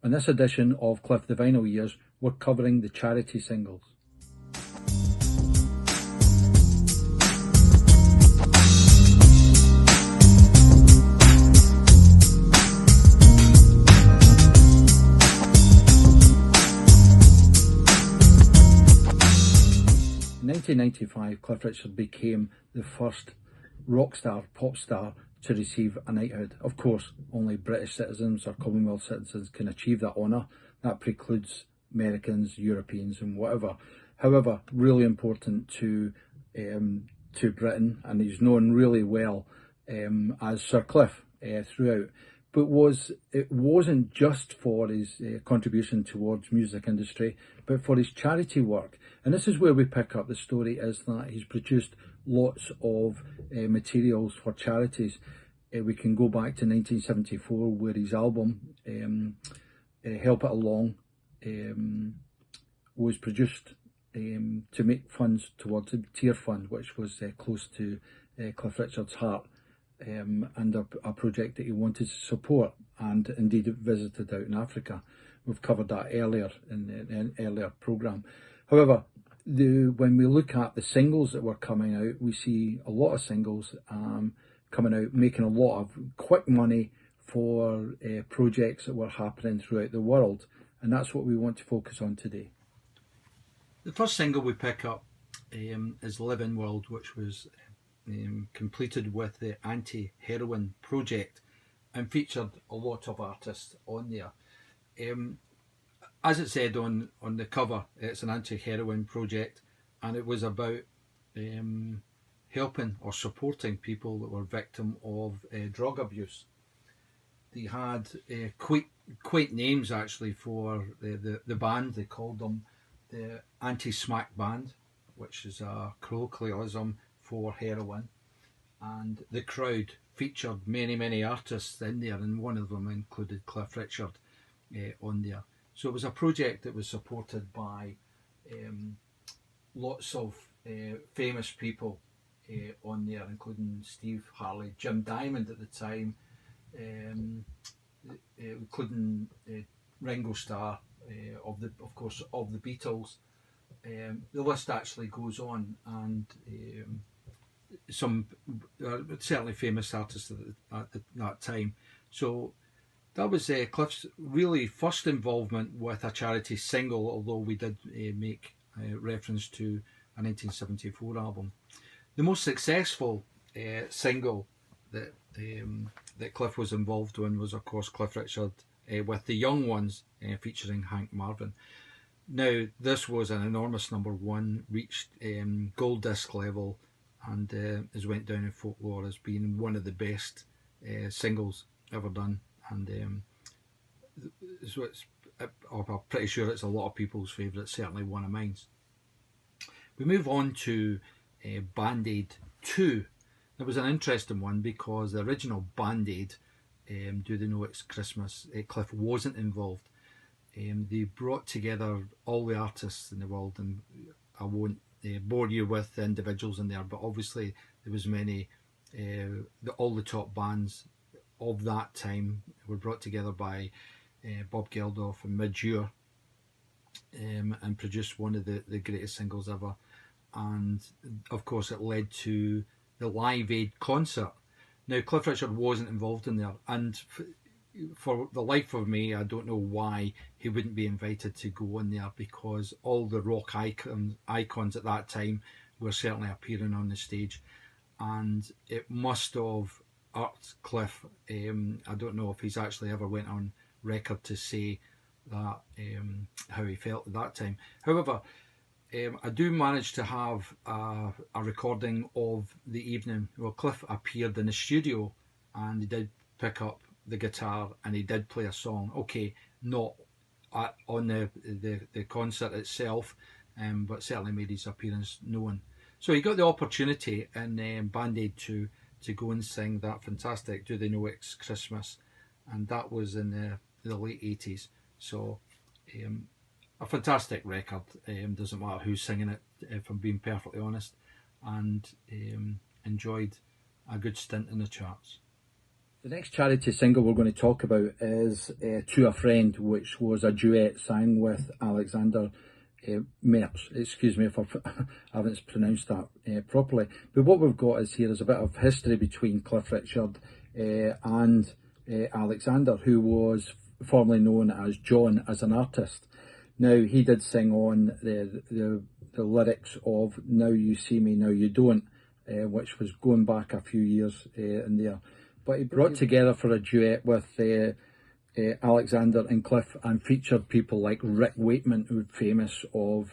On this edition of Cliff the Vinyl Years, we're covering the charity singles. In 1995, Cliff Richard became the first rock star, pop star to receive a knighthood. Of course, only British citizens or Commonwealth citizens can achieve that honour. That precludes Americans, Europeans and whatever. However, really important to Britain, and he's known really well as Sir Cliff throughout. But it wasn't just for his contribution towards music industry, but for his charity work. And this is where we pick up the story, is that he's produced lots of materials for charities. We can go back to 1974, where his album Help It Along was produced to make funds towards the Tear Fund, which was close to Cliff Richard's heart, and a project that he wanted to support, and indeed visited out in Africa. We've covered that earlier in an earlier programme. However, when we look at the singles that were coming out, we see a lot of singles coming out, making a lot of quick money for projects that were happening throughout the world. And that's what we want to focus on today. The first single we pick up is Live in World, which was completed with the Anti-Heroin Project and featured a lot of artists on there. As it said on the cover, it's an anti-heroin project, and it was about helping or supporting people that were victim of drug abuse. They had quite names actually for the band. They called them the Anti-Smack Band, which is a colloquialism for heroin. And the crowd featured many artists in there, and one of them included Cliff Richard on there. So it was a project that was supported by lots of famous people on there, including Steve Harley, Jim Diamond at the time, including Ringo Starr, of the Beatles. The list actually goes on, and some certainly famous artists at that time. So that was Cliff's really first involvement with a charity single, although we did make reference to a 1974 album. The most successful single that Cliff was involved in was, of course, Cliff Richard with The Young Ones, featuring Hank Marvin. Now, this was an enormous #1, reached gold disc level, and has went down in folklore as being one of the best singles ever done. And so I'm pretty sure it's a lot of people's favourite, certainly one of mine. We move on to Band-Aid 2. It was an interesting one because the original Band-Aid, Do They Know It's Christmas, Cliff wasn't involved. They brought together all the artists in the world, and I won't bore you with the individuals in there, but obviously there was many, all the top bands of that time were brought together by Bob Geldof and Midge Ure, and produced one of the greatest singles ever. And of course it led to the Live Aid concert. Now, Cliff Richard wasn't involved in there, and for the life of me, I don't know why he wouldn't be invited to go in there, because all the rock icons at that time were certainly appearing on the stage, and it must have irked Cliff. I don't know if he's actually ever went on record to say that how he felt at that time. However, I do manage to have a recording of the evening. Well, Cliff appeared in the studio, and he did pick up the guitar and he did play a song. Okay, not on the concert itself, but certainly made his appearance known. So he got the opportunity in Band-Aid to go and sing that fantastic Do They Know It's Christmas, and that was in the late 80s. So a fantastic record. Doesn't matter who's singing it, if I'm being perfectly honest, and enjoyed a good stint in the charts. The next charity single we're going to talk about is To a Friend, which was a duet sang with Alexander Mertz. Excuse me if I haven't pronounced that properly. But what we've got is here is a bit of history between Cliff Richard and Alexander, who was formerly known as John as an artist. Now, he did sing on the lyrics of Now You See Me, Now You Don't, which was going back a few years in there. But he brought together for a duet with Alexander and Cliff, and featured people like Rick Wakeman, who was famous of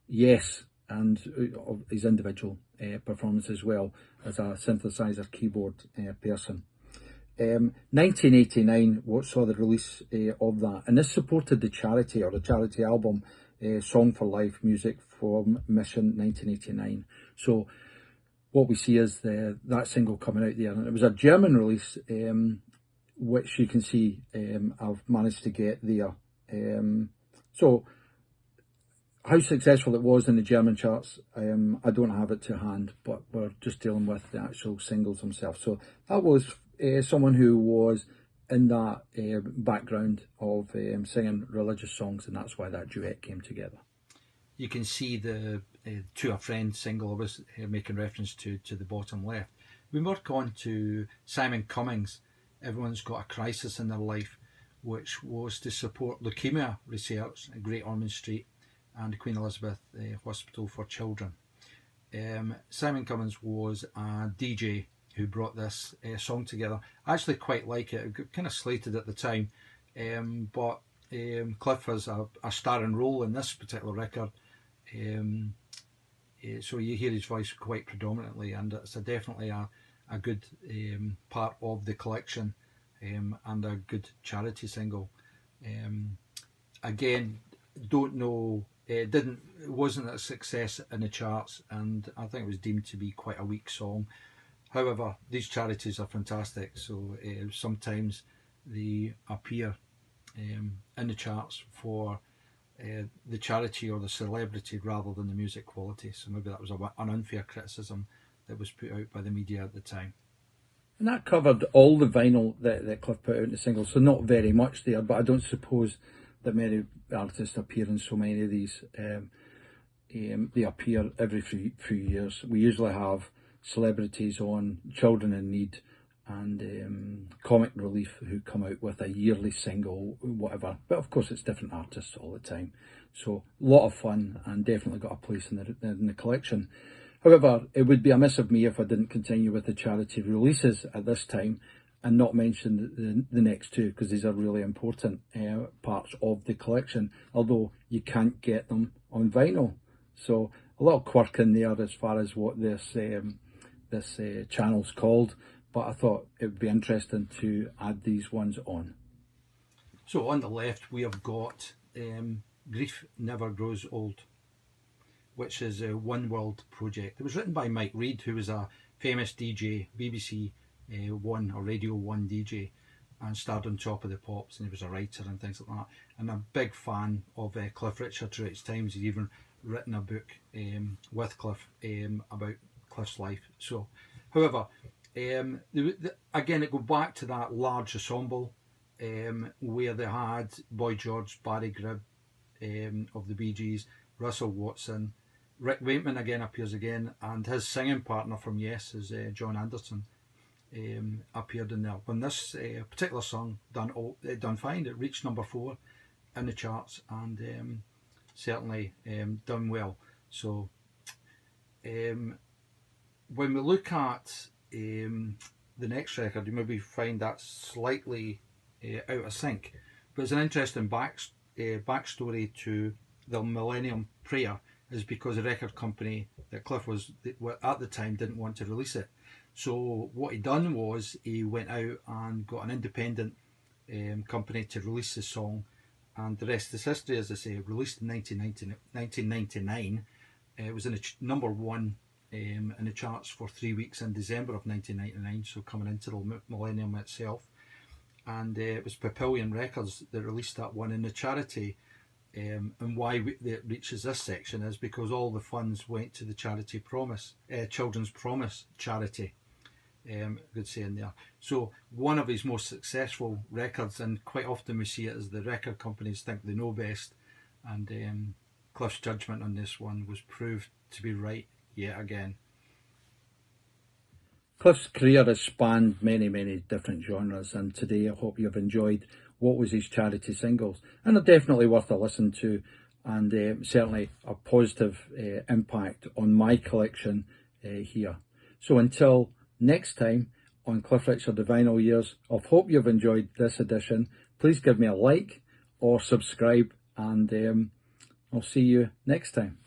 Yes, and of his individual performance as well as a synthesizer keyboard person. 1989 what saw the release of that, and this supported the charity, or the charity album, Song for Life, Music from Mission 1989. So what we see is that single coming out there, and it was a German release, which you can see I've managed to get there. So how successful it was in the German charts, I don't have it to hand, but we're just dealing with the actual singles themselves. So that was someone who was in that background of singing religious songs, and that's why that duet came together. You can see the To a Friend single I was making reference to the bottom left. We work on to Simon Cummings, Everyone's Got a Crisis in Their Life, which was to support leukaemia research at Great Ormond Street and the Queen Elizabeth Hospital for Children. Simon Cummings was a DJ who brought this song together. I actually quite like it. It got kind of slated at the time, but Cliff has a starring role in this particular record. So you hear his voice quite predominantly, and it's definitely a good part of the collection, and a good charity single. Again, don't know, it wasn't a success in the charts, and I think it was deemed to be quite a weak song. However, these charities are fantastic, so sometimes they appear in the charts for the charity or the celebrity rather than the music quality. So maybe that was an unfair criticism that was put out by the media at the time. And that covered all the vinyl that Cliff put out in the single, so not very much there, but I don't suppose that many artists appear in so many of these. They appear every few years. We usually have celebrities on, children in need, and Comic Relief, who come out with a yearly single, whatever. But of course, it's different artists all the time. So a lot of fun, and definitely got a place in the collection. However, it would be amiss of me if I didn't continue with the charity releases at this time and not mention the next two, because these are really important parts of the collection, although you can't get them on vinyl. So a little quirk in there as far as what this channel's called, but I thought it would be interesting to add these ones on. So on the left we have got Grief Never Grows Old, which is a One World project. It was written by Mike Reid, who was a famous DJ, BBC One or Radio 1 DJ, and starred on Top of the Pops, and he was a writer and things like that, and a big fan of Cliff Richard throughout his times. He's even written a book with Cliff about Cliff's life. So, however, again, it goes back to that large ensemble where they had Boy George, Barry Gibb of the Bee Gees, Russell Watson, Rick Wakeman again appears again, and his singing partner from Yes is John Anderson, appeared in there. When this particular song done fine, it reached number 4 in the charts, and certainly done well. So when we look at the next record, you maybe find that slightly out of sync, but it's an interesting backstory to the Millennium Player, is because the record company that Cliff was at the time didn't want to release it. So what he done was he went out and got an independent company to release the song, and the rest is history. As I say, released in 1999. It was in number 1 in the charts for 3 weeks in December of 1999, so coming into the millennium itself. And it was Papillion Records that released that one in the charity. And why it reaches this section is because all the funds went to the charity Children's Promise charity. good saying there. So one of his most successful records, and quite often we see it as the record companies think they know best, and Cliff's judgment on this one was proved to be right yet again. Cliff's career has spanned many, many different genres, and today I hope you've enjoyed what was his charity singles, and they're definitely worth a listen to, and certainly a positive impact on my collection here. So until next time on Cliff Richard The Vinyl Years, I hope you've enjoyed this edition. Please give me a like or subscribe, and I'll see you next time.